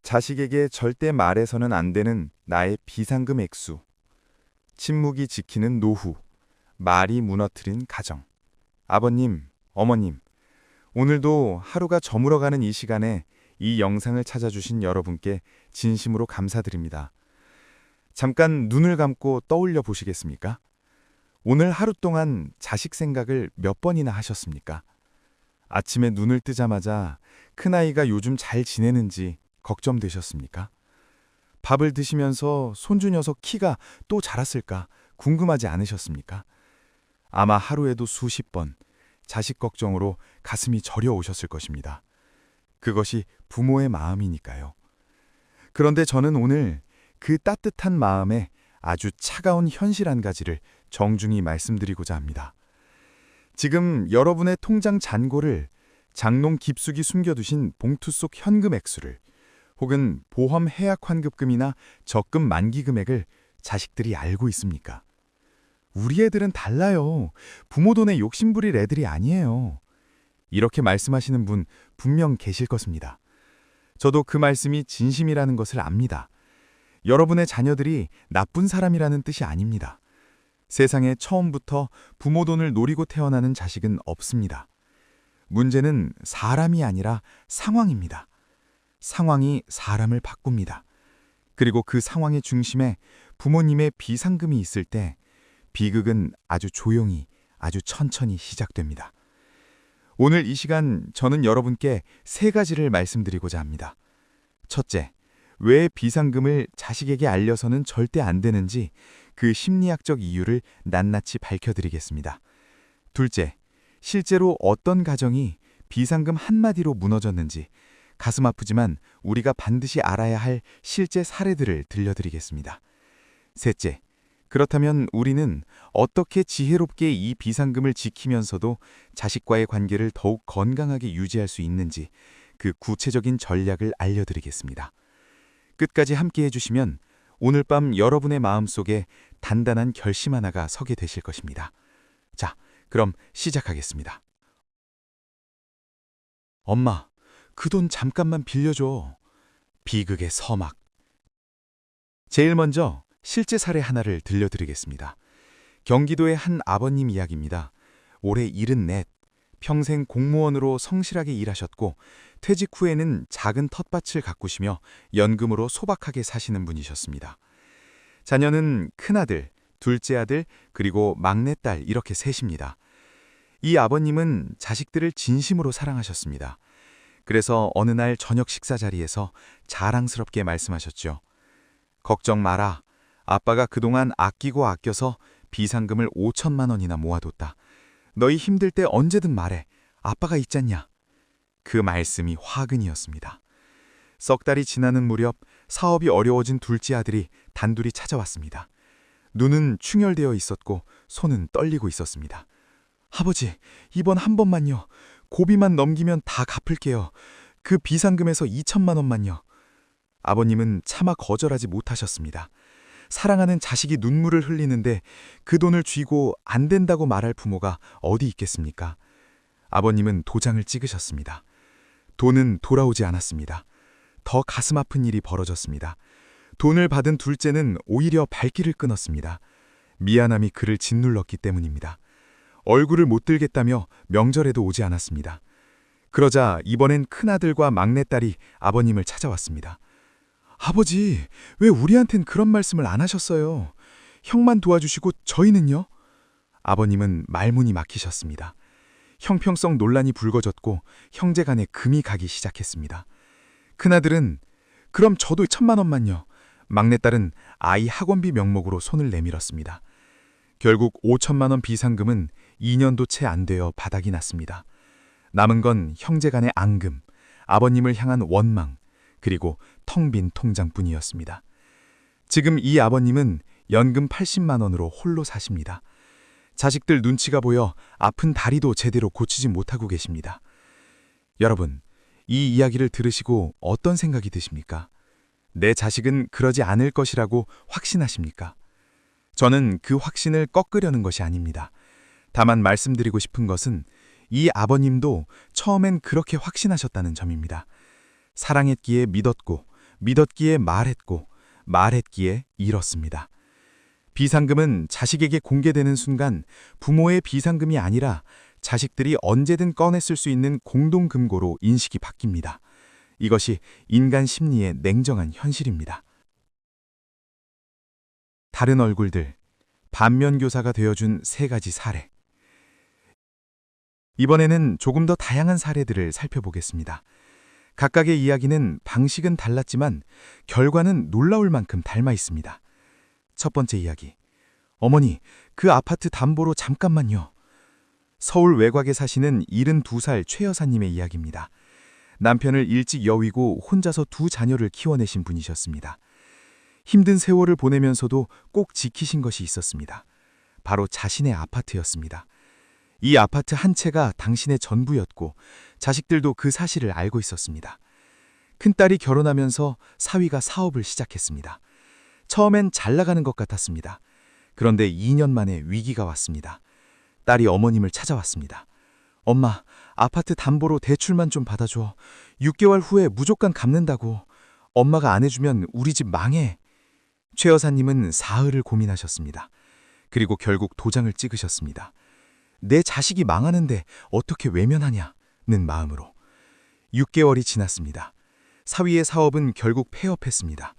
자식에게 절대 말해서는 안 되는 나의 비상금 액수, 침묵이 지키는 노후, 말이 무너뜨린 가정. 아버님, 어머님, 오늘도 하루가 저물어가는 이 시간에 이 영상을 찾아주신 여러분께 진심으로 감사드립니다. 잠깐 눈을 감고 떠올려 보시겠습니까? 오늘 하루 동안 자식 생각을 몇 번이나 하셨습니까? 아침에 눈을 뜨자마자 큰아이가 요즘 잘 지내는지 걱정되셨습니까? 밥을 드시면서 손주 녀석 키가 또 자랐을까 궁금하지 않으셨습니까? 아마 하루에도 수십 번 자식 걱정으로 가슴이 저려 오셨을 것입니다. 그것이 부모의 마음이니까요. 그런데 저는 오늘 그 따뜻한 마음에 아주 차가운 현실 한 가지를 정중히 말씀드리고자 합니다. 지금 여러분의 통장 잔고를 장롱 깊숙이 숨겨두신 봉투 속 현금 액수를 혹은 보험 해약 환급금이나 적금 만기 금액을 자식들이 알고 있습니까? 우리 애들은 달라요. 부모 돈에 욕심부릴 애들이 아니에요. 이렇게 말씀하시는 분 분명 계실 것입니다. 저도 그 말씀이 진심이라는 것을 압니다. 여러분의 자녀들이 나쁜 사람이라는 뜻이 아닙니다. 세상에 처음부터 부모 돈을 노리고 태어나는 자식은 없습니다. 문제는 사람이 아니라 상황입니다. 상황이 사람을 바꿉니다. 그리고 그 상황의 중심에 부모님의 비상금이 있을 때 비극은 아주 조용히, 아주 천천히 시작됩니다. 오늘 이 시간 저는 여러분께 세 가지를 말씀드리고자 합니다. 첫째, 왜 비상금을 자식에게 알려서는 절대 안 되는지 그 심리학적 이유를 낱낱이 밝혀드리겠습니다. 둘째, 실제로 어떤 가정이 비상금 한마디로 무너졌는지 가슴 아프지만 우리가 반드시 알아야 할 실제 사례들을 들려드리겠습니다. 셋째, 그렇다면 우리는 어떻게 지혜롭게 이 비상금을 지키면서도 자식과의 관계를 더욱 건강하게 유지할 수 있는지 그 구체적인 전략을 알려드리겠습니다. 끝까지 함께 해주시면 오늘 밤 여러분의 마음속에 단단한 결심 하나가 서게 되실 것입니다. 자, 그럼 시작하겠습니다. 엄마, 그 돈 잠깐만 빌려줘. 비극의 서막. 제일 먼저 실제 사례 하나를 들려드리겠습니다. 경기도의 한 아버님 이야기입니다. 올해 74, 평생 공무원으로 성실하게 일하셨고 퇴직 후에는 작은 텃밭을 가꾸시며 연금으로 소박하게 사시는 분이셨습니다. 자녀는 큰아들, 둘째 아들, 그리고 막내딸 이렇게 셋입니다. 이 아버님은 자식들을 진심으로 사랑하셨습니다. 그래서 어느 날 저녁 식사 자리에서 자랑스럽게 말씀하셨죠. 걱정 마라. 아빠가 그동안 아끼고 아껴서 비상금을 5천만 원이나 모아뒀다. 너희 힘들 때 언제든 말해. 아빠가 있잖냐. 그 말씀이 화근이었습니다. 석 달이 지나는 무렵 사업이 어려워진 둘째 아들이 단둘이 찾아왔습니다. 눈은 충혈되어 있었고 손은 떨리고 있었습니다. 아버지, 이번 한 번만요. 고비만 넘기면 다 갚을게요. 그 비상금에서 2천만 원만요. 아버님은 차마 거절하지 못하셨습니다. 사랑하는 자식이 눈물을 흘리는데 그 돈을 쥐고 안 된다고 말할 부모가 어디 있겠습니까? 아버님은 도장을 찍으셨습니다. 돈은 돌아오지 않았습니다. 더 가슴 아픈 일이 벌어졌습니다. 돈을 받은 둘째는 오히려 발길을 끊었습니다. 미안함이 그를 짓눌렀기 때문입니다. 얼굴을 못 들겠다며 명절에도 오지 않았습니다. 그러자 이번엔 큰아들과 막내딸이 아버님을 찾아왔습니다. 아버지, 왜 우리한텐 그런 말씀을 안 하셨어요? 형만 도와주시고 저희는요? 아버님은 말문이 막히셨습니다. 형평성 논란이 불거졌고 형제 간에 금이 가기 시작했습니다. 큰아들은 그럼 저도 1천만 원만요. 막내딸은 아이 학원비 명목으로 손을 내밀었습니다. 결국 5천만 원 비상금은 2년도 채 안 되어 바닥이 났습니다. 남은 건 형제 간의 앙금, 아버님을 향한 원망, 그리고 텅 빈 통장뿐이었습니다. 지금 이 아버님은 연금 80만 원으로 홀로 사십니다. 자식들 눈치가 보여 아픈 다리도 제대로 고치지 못하고 계십니다. 여러분, 이 이야기를 들으시고 어떤 생각이 드십니까? 내 자식은 그러지 않을 것이라고 확신하십니까? 저는 그 확신을 꺾으려는 것이 아닙니다. 다만 말씀드리고 싶은 것은 이 아버님도 처음엔 그렇게 확신하셨다는 점입니다. 사랑했기에 믿었고 믿었기에 말했고 말했기에 잃었습니다. 비상금은 자식에게 공개되는 순간 부모의 비상금이 아니라 자식들이 언제든 꺼냈을 수 있는 공동금고로 인식이 바뀝니다. 이것이 인간 심리의 냉정한 현실입니다. 다른 얼굴들, 반면교사가 되어준 3가지 사례. 이번에는 조금 더 다양한 사례들을 살펴보겠습니다. 각각의 이야기는 방식은 달랐지만 결과는 놀라울 만큼 닮아 있습니다. 첫 번째 이야기. 어머니, 그 아파트 담보로 잠깐만요. 서울 외곽에 사시는 72살 최 여사님의 이야기입니다. 남편을 일찍 여위고 혼자서 2 자녀를 키워내신 분이셨습니다. 힘든 세월을 보내면서도 꼭 지키신 것이 있었습니다. 바로 자신의 아파트였습니다. 이 아파트 한 채가 당신의 전부였고 자식들도 그 사실을 알고 있었습니다. 큰딸이 결혼하면서 사위가 사업을 시작했습니다. 처음엔 잘 나가는 것 같았습니다. 그런데 2년 만에 위기가 왔습니다. 딸이 어머님을 찾아왔습니다. 엄마, 아파트 담보로 대출만 좀 받아줘. 6개월 후에 무조건 갚는다고. 엄마가 안 해주면 우리 집 망해. 최 여사님은 사흘을 고민하셨습니다. 그리고 결국 도장을 찍으셨습니다. 내 자식이 망하는데 어떻게 외면하냐는 마음으로. 6개월이 지났습니다. 사위의 사업은 결국 폐업했습니다.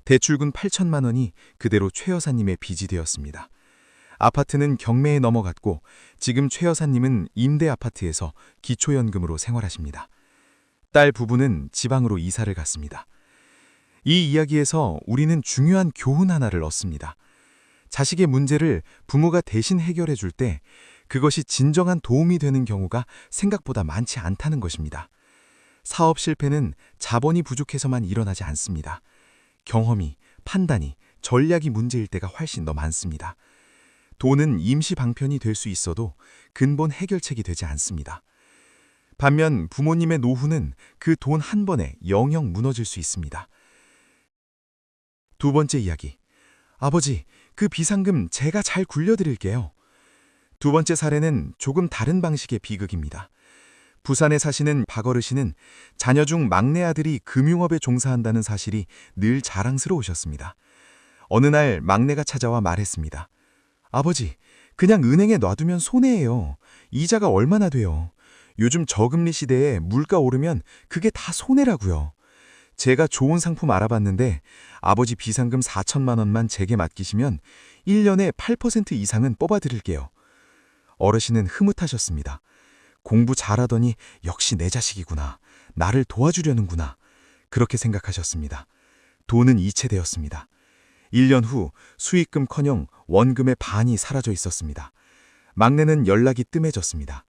대출금 8천만 원이 그대로 최 여사님의 빚이 되었습니다. 아파트는 경매에 넘어갔고 지금 최 여사님은 임대 아파트에서 기초연금으로 생활하십니다. 딸 부부는 지방으로 이사를 갔습니다. 이 이야기에서 우리는 중요한 교훈 하나를 얻습니다. 자식의 문제를 부모가 대신 해결해 줄 때 그것이 진정한 도움이 되는 경우가 생각보다 많지 않다는 것입니다. 사업 실패는 자본이 부족해서만 일어나지 않습니다. 경험이, 판단이, 전략이 문제일 때가 훨씬 더 많습니다. 돈은 임시 방편이 될 수 있어도 근본 해결책이 되지 않습니다. 반면 부모님의 노후는 그 돈 한 번에 영영 무너질 수 있습니다. 2번째 이야기. 아버지, 그 비상금 제가 잘 굴려드릴게요. 2번째 사례는 조금 다른 방식의 비극입니다. 부산에 사시는 박 어르신은 자녀 중 막내 아들이 금융업에 종사한다는 사실이 늘 자랑스러우셨습니다. 어느 날 막내가 찾아와 말했습니다. 아버지, 그냥 은행에 놔두면 손해예요. 이자가 얼마나 돼요. 요즘 저금리 시대에 물가 오르면 그게 다 손해라고요. 제가 좋은 상품 알아봤는데 아버지 비상금 4천만 원만 제게 맡기시면 1년에 8% 이상은 뽑아드릴게요. 어르신은 흐뭇하셨습니다. 공부 잘하더니 역시 내 자식이구나. 나를 도와주려는구나. 그렇게 생각하셨습니다. 돈은 이체되었습니다. 1년 후 수익금커녕 원금의 반이 사라져 있었습니다. 막내는 연락이 뜸해졌습니다.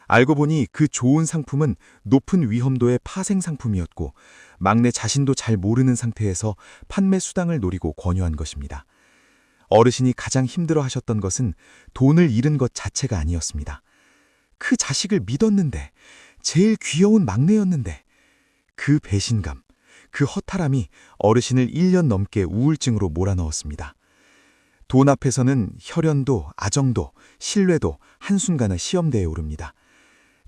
알고 보니 그 좋은 상품은 높은 위험도의 파생 상품이었고 막내 자신도 잘 모르는 상태에서 판매 수당을 노리고 권유한 것입니다. 어르신이 가장 힘들어하셨던 것은 돈을 잃은 것 자체가 아니었습니다. 그 자식을 믿었는데, 제일 귀여운 막내였는데, 그 배신감, 그 허탈함이 어르신을 1년 넘게 우울증으로 몰아넣었습니다. 돈 앞에서는 혈연도, 아정도, 신뢰도 한순간에 시험대에 오릅니다.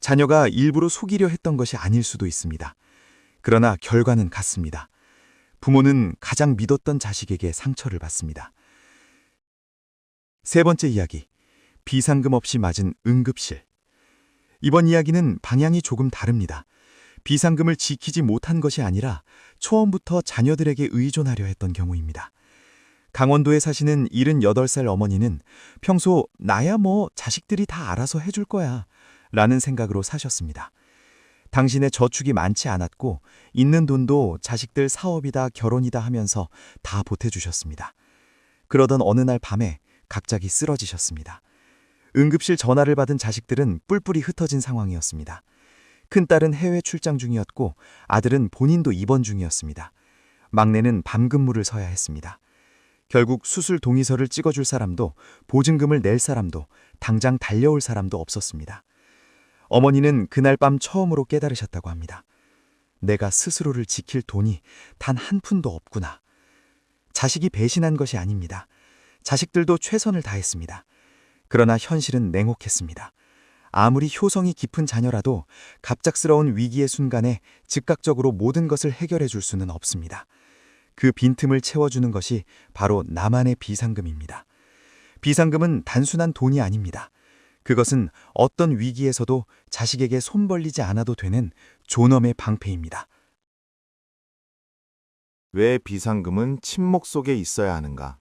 자녀가 일부러 속이려 했던 것이 아닐 수도 있습니다. 그러나 결과는 같습니다. 부모는 가장 믿었던 자식에게 상처를 받습니다. 3번째 이야기, 비상금 없이 맞은 응급실. 이번 이야기는 방향이 조금 다릅니다. 비상금을 지키지 못한 것이 아니라 처음부터 자녀들에게 의존하려 했던 경우입니다. 강원도에 사시는 78살 어머니는 평소 나야 뭐 자식들이 다 알아서 해줄 거야 라는 생각으로 사셨습니다. 당신의 저축이 많지 않았고 있는 돈도 자식들 사업이다 결혼이다 하면서 다 보태주셨습니다. 그러던 어느 날 밤에 갑자기 쓰러지셨습니다. 응급실 전화를 받은 자식들은 뿔뿔이 흩어진 상황이었습니다. 큰딸은 해외 출장 중이었고 아들은 본인도 입원 중이었습니다. 막내는 밤근무를 서야 했습니다. 결국 수술 동의서를 찍어줄 사람도 보증금을 낼 사람도 당장 달려올 사람도 없었습니다. 어머니는 그날 밤 처음으로 깨달으셨다고 합니다. 내가 스스로를 지킬 돈이 단 한 푼도 없구나. 자식이 배신한 것이 아닙니다. 자식들도 최선을 다했습니다. 그러나 현실은 냉혹했습니다. 아무리 효성이 깊은 자녀라도 갑작스러운 위기의 순간에 즉각적으로 모든 것을 해결해 줄 수는 없습니다. 그 빈틈을 채워주는 것이 바로 나만의 비상금입니다. 비상금은 단순한 돈이 아닙니다. 그것은 어떤 위기에서도 자식에게 손 벌리지 않아도 되는 존엄의 방패입니다. 왜 비상금은 침묵 속에 있어야 하는가?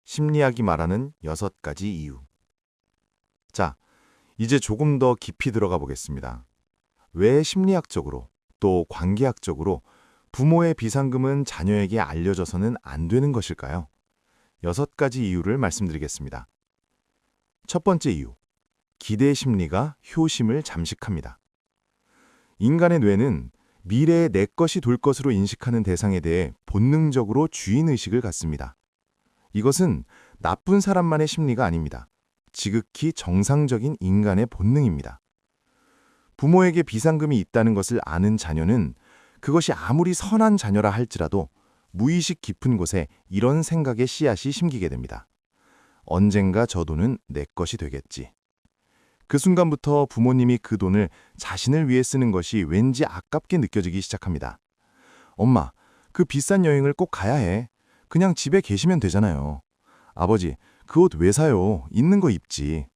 심리학이 말하는 6가지 이유. 자, 이제 조금 더 깊이 들어가 보겠습니다. 왜 심리학적으로 또 관계학적으로 부모의 비상금은 자녀에게 알려져서는 안 되는 것일까요? 6가지 이유를 말씀드리겠습니다. 첫 번째 이유, 기대 심리가 효심을 잠식합니다. 인간의 뇌는 미래에 내 것이 될 것으로 인식하는 대상에 대해 본능적으로 주인의식을 갖습니다. 이것은 나쁜 사람만의 심리가 아닙니다. 지극히 정상적인 인간의 본능입니다. 부모에게 비상금이 있다는 것을 아는 자녀는 그것이 아무리 선한 자녀라 할지라도 무의식 깊은 곳에 이런 생각의 씨앗이 심기게 됩니다. 언젠가 저 돈은 내 것이 되겠지. 그 순간부터 부모님이 그 돈을 자신을 위해 쓰는 것이 왠지 아깝게 느껴지기 시작합니다. 엄마, 그 비싼 여행을 꼭 가야 해. 그냥 집에 계시면 되잖아요. 아버지, 그 옷 왜 사요? 있는 거 입지.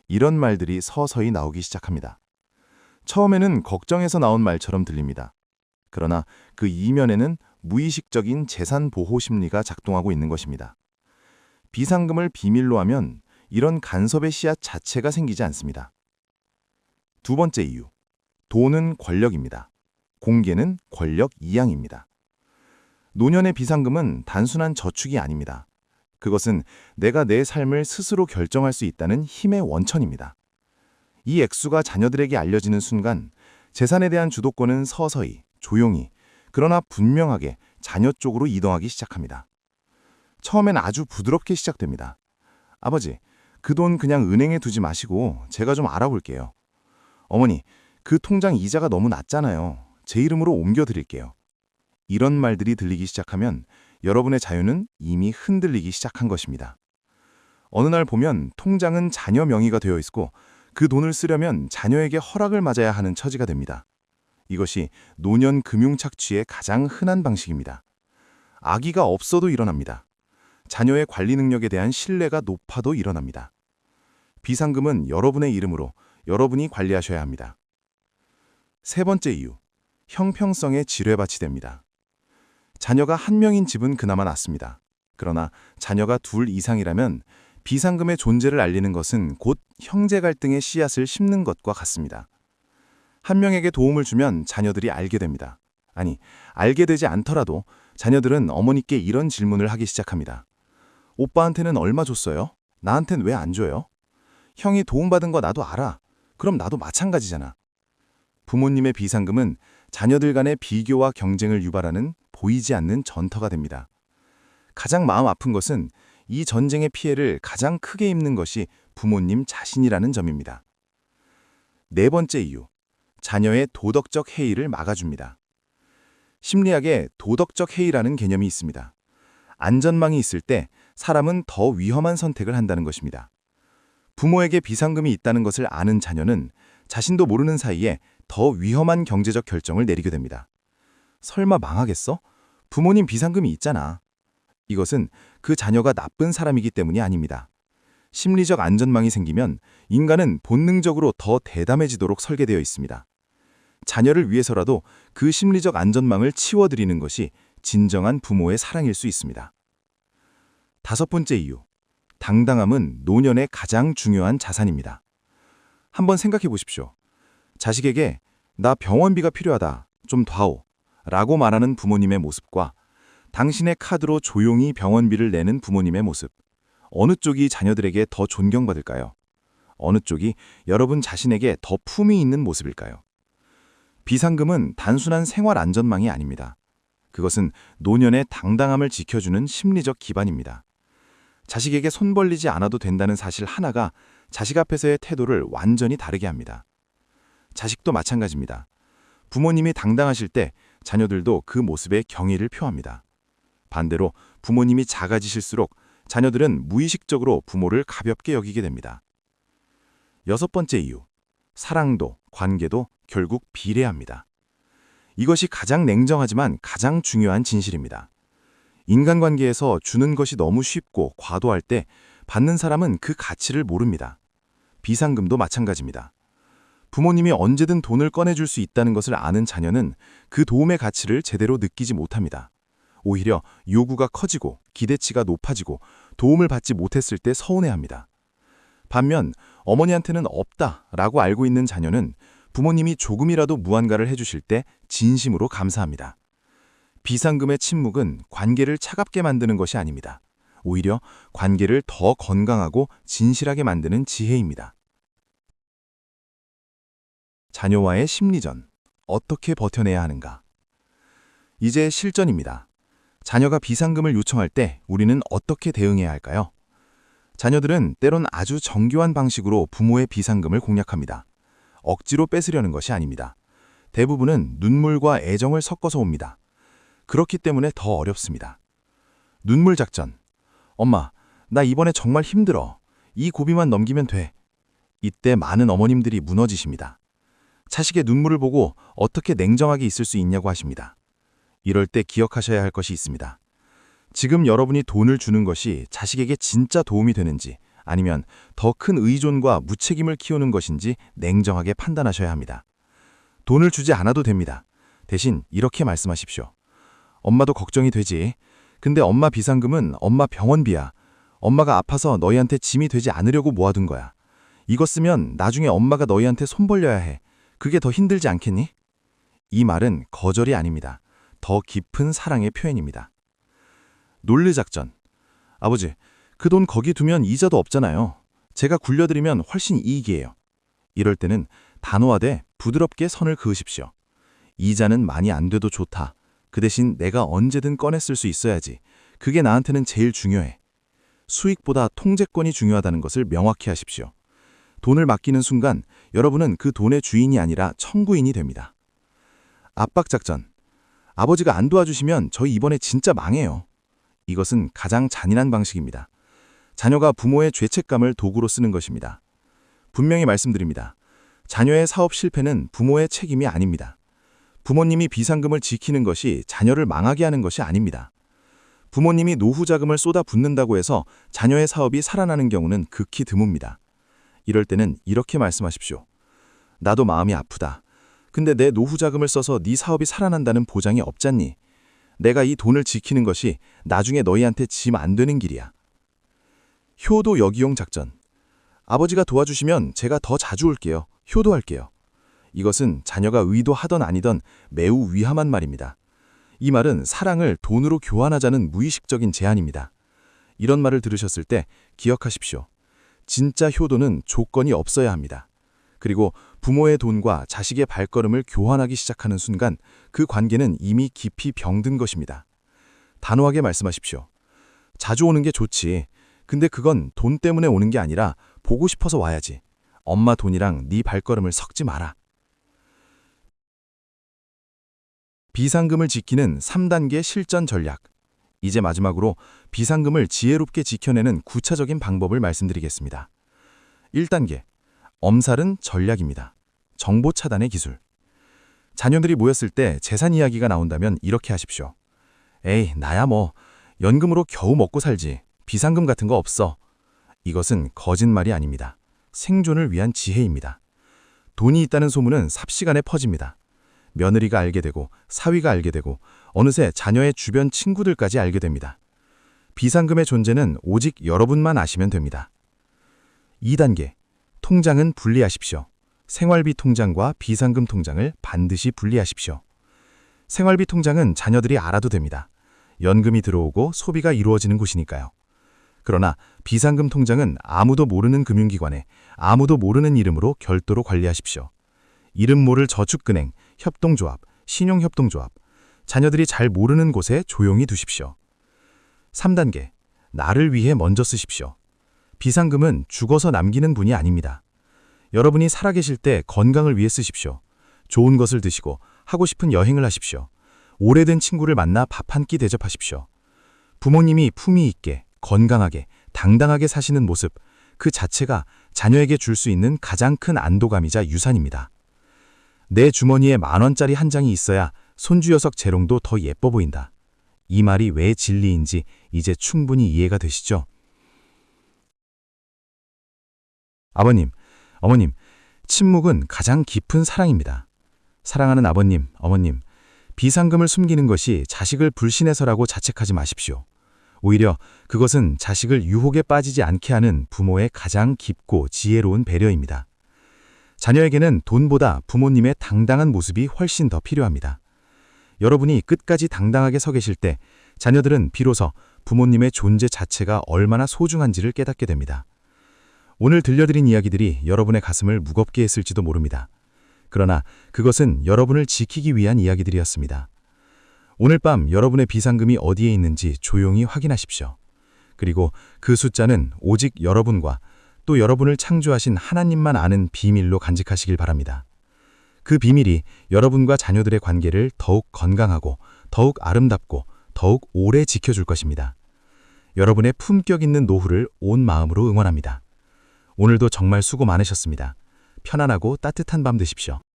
이런 말들이 서서히 나오기 시작합니다. 처음에는 걱정해서 나온 말처럼 들립니다. 그러나 그 이면에는 무의식적인 재산 보호 심리가 작동하고 있는 것입니다. 비상금을 비밀로 하면 이런 간섭의 씨앗 자체가 생기지 않습니다. 두 번째 이유, 돈은 권력입니다. 공개는 권력 이양입니다. 노년의 비상금은 단순한 저축이 아닙니다. 그것은 내가 내 삶을 스스로 결정할 수 있다는 힘의 원천입니다. 이 액수가 자녀들에게 알려지는 순간 재산에 대한 주도권은 서서히, 조용히, 그러나 분명하게 자녀 쪽으로 이동하기 시작합니다. 처음엔 아주 부드럽게 시작됩니다. 아버지, 그 돈 그냥 은행에 두지 마시고 제가 좀 알아볼게요. 어머니, 그 통장 이자가 너무 낮잖아요. 제 이름으로 옮겨드릴게요. 이런 말들이 들리기 시작하면 여러분의 자유는 이미 흔들리기 시작한 것입니다. 어느 날 보면 통장은 자녀 명의가 되어 있고 그 돈을 쓰려면 자녀에게 허락을 맞아야 하는 처지가 됩니다. 이것이 노년 금융 착취의 가장 흔한 방식입니다. 아기가 없어도 일어납니다. 자녀의 관리 능력에 대한 신뢰가 높아도 일어납니다. 비상금은 여러분의 이름으로 여러분이 관리하셔야 합니다. 세 번째 이유, 형평성의 지뢰밭이 됩니다. 자녀가 한 명인 집은 그나마 낫습니다. 그러나 자녀가 둘 이상이라면 비상금의 존재를 알리는 것은 곧 형제 갈등의 씨앗을 심는 것과 같습니다. 한 명에게 도움을 주면 자녀들이 알게 됩니다. 아니, 알게 되지 않더라도 자녀들은 어머니께 이런 질문을 하기 시작합니다. 오빠한테는 얼마 줬어요? 나한텐 왜 안 줘요? 형이 도움받은 거 나도 알아. 그럼 나도 마찬가지잖아. 부모님의 비상금은 자녀들 간의 비교와 경쟁을 유발하는 보이지 않는 전터가 됩니다. 가장 마음 아픈 것은 이 전쟁의 피해를 가장 크게 입는 것이 부모님 자신이라는 점입니다. 네 번째 이유, 자녀의 도덕적 해이를 막아줍니다. 심리학에 도덕적 해이라는 개념이 있습니다. 안전망이 있을 때 사람은 더 위험한 선택을 한다는 것입니다. 부모에게 비상금이 있다는 것을 아는 자녀는 자신도 모르는 사이에 더 위험한 경제적 결정을 내리게 됩니다. 설마 망하겠어? 부모님 비상금이 있잖아. 이것은 그 자녀가 나쁜 사람이기 때문이 아닙니다. 심리적 안전망이 생기면 인간은 본능적으로 더 대담해지도록 설계되어 있습니다. 자녀를 위해서라도 그 심리적 안전망을 치워드리는 것이 진정한 부모의 사랑일 수 있습니다. 다섯 번째 이유, 당당함은 노년의 가장 중요한 자산입니다. 한번 생각해 보십시오. 자식에게 나 병원비가 필요하다, 좀 봐오 라고 말하는 부모님의 모습과 당신의 카드로 조용히 병원비를 내는 부모님의 모습, 어느 쪽이 자녀들에게 더 존경받을까요? 어느 쪽이 여러분 자신에게 더 품위 있는 모습일까요? 비상금은 단순한 생활 안전망이 아닙니다. 그것은 노년의 당당함을 지켜주는 심리적 기반입니다. 자식에게 손 벌리지 않아도 된다는 사실 하나가 자식 앞에서의 태도를 완전히 다르게 합니다. 자식도 마찬가지입니다. 부모님이 당당하실 때 자녀들도 그 모습에 경의를 표합니다. 반대로 부모님이 작아지실수록 자녀들은 무의식적으로 부모를 가볍게 여기게 됩니다. 여섯 번째 이유, 사랑도, 관계도 결국 비례합니다. 이것이 가장 냉정하지만 가장 중요한 진실입니다. 인간관계에서 주는 것이 너무 쉽고 과도할 때 받는 사람은 그 가치를 모릅니다. 비상금도 마찬가지입니다. 부모님이 언제든 돈을 꺼내줄 수 있다는 것을 아는 자녀는 그 도움의 가치를 제대로 느끼지 못합니다. 오히려 요구가 커지고 기대치가 높아지고 도움을 받지 못했을 때 서운해합니다. 반면 어머니한테는 없다라고 알고 있는 자녀는 부모님이 조금이라도 무언가를 해주실 때 진심으로 감사합니다. 비상금의 침묵은 관계를 차갑게 만드는 것이 아닙니다. 오히려 관계를 더 건강하고 진실하게 만드는 지혜입니다. 자녀와의 심리전, 어떻게 버텨내야 하는가? 이제 실전입니다. 자녀가 비상금을 요청할 때 우리는 어떻게 대응해야 할까요? 자녀들은 때론 아주 정교한 방식으로 부모의 비상금을 공략합니다. 억지로 뺏으려는 것이 아닙니다. 대부분은 눈물과 애정을 섞어서 옵니다. 그렇기 때문에 더 어렵습니다. 눈물 작전. 엄마, 나 이번에 정말 힘들어. 이 고비만 넘기면 돼. 이때 많은 어머님들이 무너지십니다. 자식의 눈물을 보고 어떻게 냉정하게 있을 수 있냐고 하십니다. 이럴 때 기억하셔야 할 것이 있습니다. 지금 여러분이 돈을 주는 것이 자식에게 진짜 도움이 되는지 아니면 더 큰 의존과 무책임을 키우는 것인지 냉정하게 판단하셔야 합니다. 돈을 주지 않아도 됩니다. 대신 이렇게 말씀하십시오. 엄마도 걱정이 되지. 근데 엄마 비상금은 엄마 병원비야. 엄마가 아파서 너희한테 짐이 되지 않으려고 모아둔 거야. 이거 쓰면 나중에 엄마가 너희한테 손 벌려야 해. 그게 더 힘들지 않겠니? 이 말은 거절이 아닙니다. 더 깊은 사랑의 표현입니다. 논리 작전. 아버지, 그 돈 거기 두면 이자도 없잖아요. 제가 굴려드리면 훨씬 이익이에요. 이럴 때는 단호하되 부드럽게 선을 그으십시오. 이자는 많이 안 돼도 좋다. 그 대신 내가 언제든 꺼내 쓸 수 있어야지. 그게 나한테는 제일 중요해. 수익보다 통제권이 중요하다는 것을 명확히 하십시오. 돈을 맡기는 순간 여러분은 그 돈의 주인이 아니라 청구인이 됩니다. 압박 작전. 아버지가 안 도와주시면 저희 이번에 진짜 망해요. 이것은 가장 잔인한 방식입니다. 자녀가 부모의 죄책감을 도구로 쓰는 것입니다. 분명히 말씀드립니다. 자녀의 사업 실패는 부모의 책임이 아닙니다. 부모님이 비상금을 지키는 것이 자녀를 망하게 하는 것이 아닙니다. 부모님이 노후 자금을 쏟아붓는다고 해서 자녀의 사업이 살아나는 경우는 극히 드뭅니다. 이럴 때는 이렇게 말씀하십시오. 나도 마음이 아프다. 근데 내 노후 자금을 써서 네 사업이 살아난다는 보장이 없잖니. 내가 이 돈을 지키는 것이 나중에 너희한테 짐 안 되는 길이야. 효도 역이용 작전. 아버지가 도와주시면 제가 더 자주 올게요. 효도할게요. 이것은 자녀가 의도하던 아니던 매우 위험한 말입니다. 이 말은 사랑을 돈으로 교환하자는 무의식적인 제안입니다. 이런 말을 들으셨을 때 기억하십시오. 진짜 효도는 조건이 없어야 합니다. 그리고 부모의 돈과 자식의 발걸음을 교환하기 시작하는 순간 그 관계는 이미 깊이 병든 것입니다. 단호하게 말씀하십시오. 자주 오는 게 좋지. 근데 그건 돈 때문에 오는 게 아니라 보고 싶어서 와야지. 엄마 돈이랑 네 발걸음을 섞지 마라. 비상금을 지키는 3단계 실전 전략. 이제 마지막으로 비상금을 지혜롭게 지켜내는 구체적인 방법을 말씀드리겠습니다. 1단계. 엄살은 전략입니다. 정보 차단의 기술. 자녀들이 모였을 때 재산 이야기가 나온다면 이렇게 하십시오. 에이, 나야 뭐 연금으로 겨우 먹고 살지. 비상금 같은 거 없어. 이것은 거짓말이 아닙니다. 생존을 위한 지혜입니다. 돈이 있다는 소문은 삽시간에 퍼집니다. 며느리가 알게 되고 사위가 알게 되고 어느새 자녀의 주변 친구들까지 알게 됩니다. 비상금의 존재는 오직 여러분만 아시면 됩니다. 2단계. 통장은 분리하십시오. 생활비 통장과 비상금 통장을 반드시 분리하십시오. 생활비 통장은 자녀들이 알아도 됩니다. 연금이 들어오고 소비가 이루어지는 곳이니까요. 그러나 비상금 통장은 아무도 모르는 금융기관에 아무도 모르는 이름으로 별도로 관리하십시오. 이름 모를 저축은행, 협동조합, 신용협동조합, 자녀들이 잘 모르는 곳에 조용히 두십시오. 3단계. 나를 위해 먼저 쓰십시오. 비상금은 죽어서 남기는 분이 아닙니다. 여러분이 살아계실 때 건강을 위해 쓰십시오. 좋은 것을 드시고 하고 싶은 여행을 하십시오. 오래된 친구를 만나 밥 한 끼 대접하십시오. 부모님이 품위 있게, 건강하게, 당당하게 사시는 모습, 그 자체가 자녀에게 줄 수 있는 가장 큰 안도감이자 유산입니다. 내 주머니에 10,000원짜리 한 장이 있어야 손주 녀석 재롱도 더 예뻐 보인다. 이 말이 왜 진리인지 이제 충분히 이해가 되시죠? 아버님, 어머님, 침묵은 가장 깊은 사랑입니다. 사랑하는 아버님, 어머님, 비상금을 숨기는 것이 자식을 불신해서라고 자책하지 마십시오. 오히려 그것은 자식을 유혹에 빠지지 않게 하는 부모의 가장 깊고 지혜로운 배려입니다. 자녀에게는 돈보다 부모님의 당당한 모습이 훨씬 더 필요합니다. 여러분이 끝까지 당당하게 서 계실 때 자녀들은 비로소 부모님의 존재 자체가 얼마나 소중한지를 깨닫게 됩니다. 오늘 들려드린 이야기들이 여러분의 가슴을 무겁게 했을지도 모릅니다. 그러나 그것은 여러분을 지키기 위한 이야기들이었습니다. 오늘 밤 여러분의 비상금이 어디에 있는지 조용히 확인하십시오. 그리고 그 숫자는 오직 여러분과 또 여러분을 창조하신 하나님만 아는 비밀로 간직하시길 바랍니다. 그 비밀이 여러분과 자녀들의 관계를 더욱 건강하고 더욱 아름답고 더욱 오래 지켜줄 것입니다. 여러분의 품격 있는 노후를 온 마음으로 응원합니다. 오늘도 정말 수고 많으셨습니다. 편안하고 따뜻한 밤 되십시오.